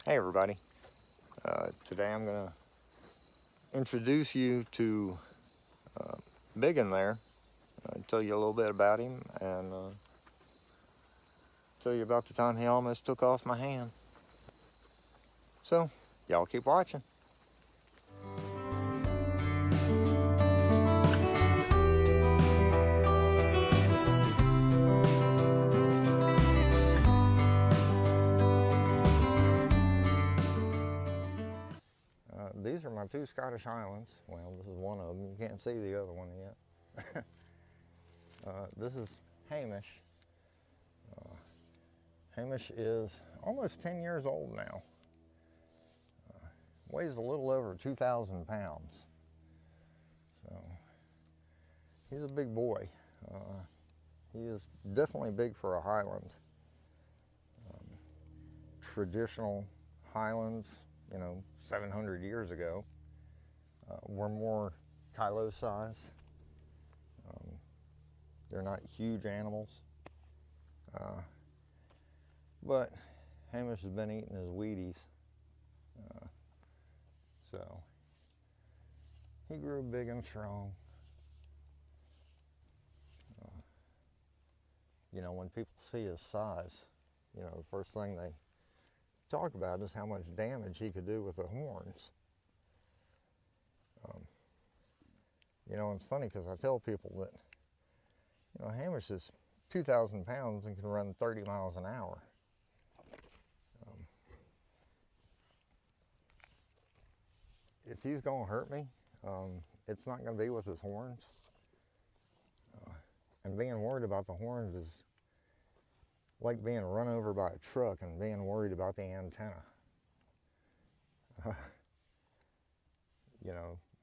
Hey everybody, today I'm going to introduce you to Biggin there, tell you a little bit about him, and tell you about the time he almost took off my hand. So, y'all keep watching. These are my two Scottish Highlands. Well, this is one of them. You can't see the other one yet. This is Hamish. Hamish is almost 10 years old now. Weighs a little over 2,000 pounds. So, he's a big boy. He is definitely big for a Highland. Traditional Highlands, 700 years ago, were more kilo size. They're not huge animals. But Hamish has been eating his Wheaties. So he grew big and strong. When people see his size, the first thing they talk about is how much damage he could do with the horns. It's funny because I tell people that, Hamish is 2,000 pounds and can run 30 miles an hour. If he's going to hurt me, it's not going to be with his horns. And being worried about the horns is like being run over by a truck and being worried about the antenna.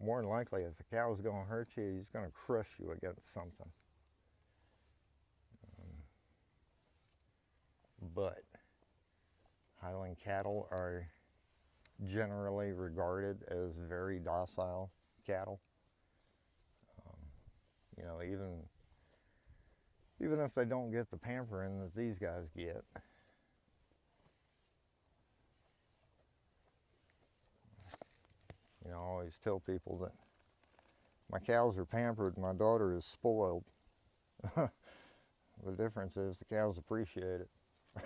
More than likely, if a cow's going to hurt you, he's going to crush you against something. But Highland cattle are generally regarded as very docile cattle. Even if they don't get the pampering that these guys get. I always tell people that my cows are pampered, my daughter is spoiled. The difference is the cows appreciate it. Yes,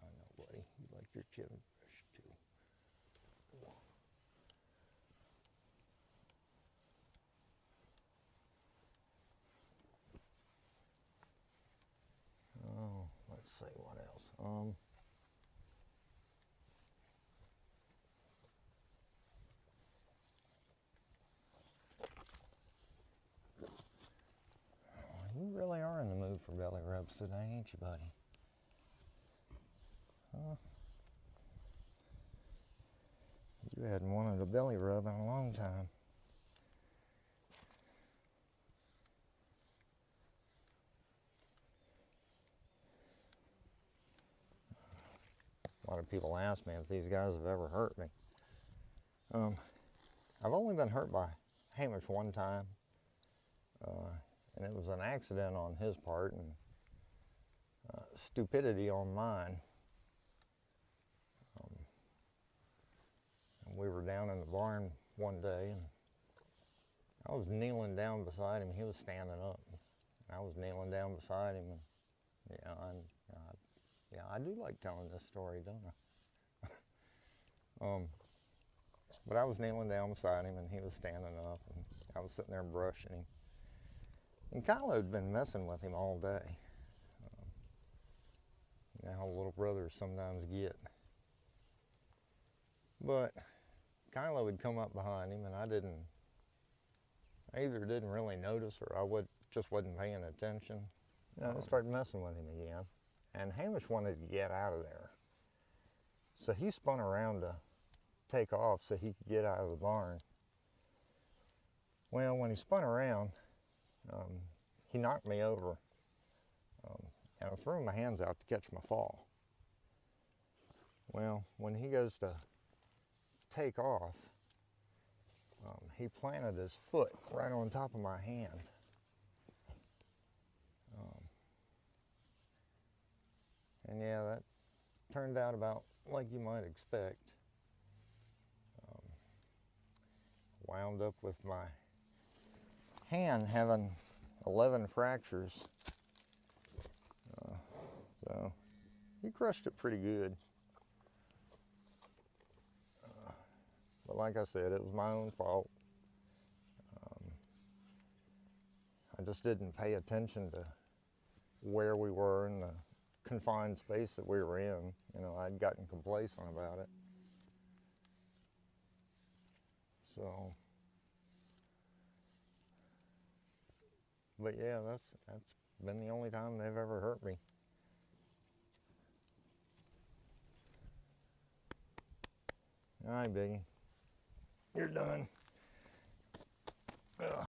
I know, buddy. You like your chicken brush too. Oh, let's see what else. You really are in the mood for belly rubs today, ain't you, buddy? You hadn't wanted a belly rub in a long time. A lot of people ask me if these guys have ever hurt me. I've only been hurt by Hamish one time, and it was an accident on his part and stupidity on mine. And we were down in the barn one day, and I was kneeling down beside him. He was standing up. I was kneeling down beside him, and I do like telling this story, don't I? But I was kneeling down beside him, and he was standing up, and I was sitting there brushing him. And Kylo had been messing with him all day. You know how little brothers sometimes get. But Kylo would come up behind him, and I either didn't really notice or I just wasn't paying attention. I started messing with him again. And Hamish wanted to get out of there. So he spun around to take off so he could get out of the barn. Well, when he spun around, he knocked me over. And I threw my hands out to catch my fall. Well, when he goes to take off, he planted his foot right on top of my hand. And yeah, that turned out about like you might expect. Wound up with my hand having 11 fractures. So he crushed it pretty good. But like I said, it was my own fault. I just didn't pay attention to where we were in the confined space that we were in. You know, I'd gotten complacent about it. So, but yeah, that's been the only time they've ever hurt me. All right, Biggie, you're done. Ugh.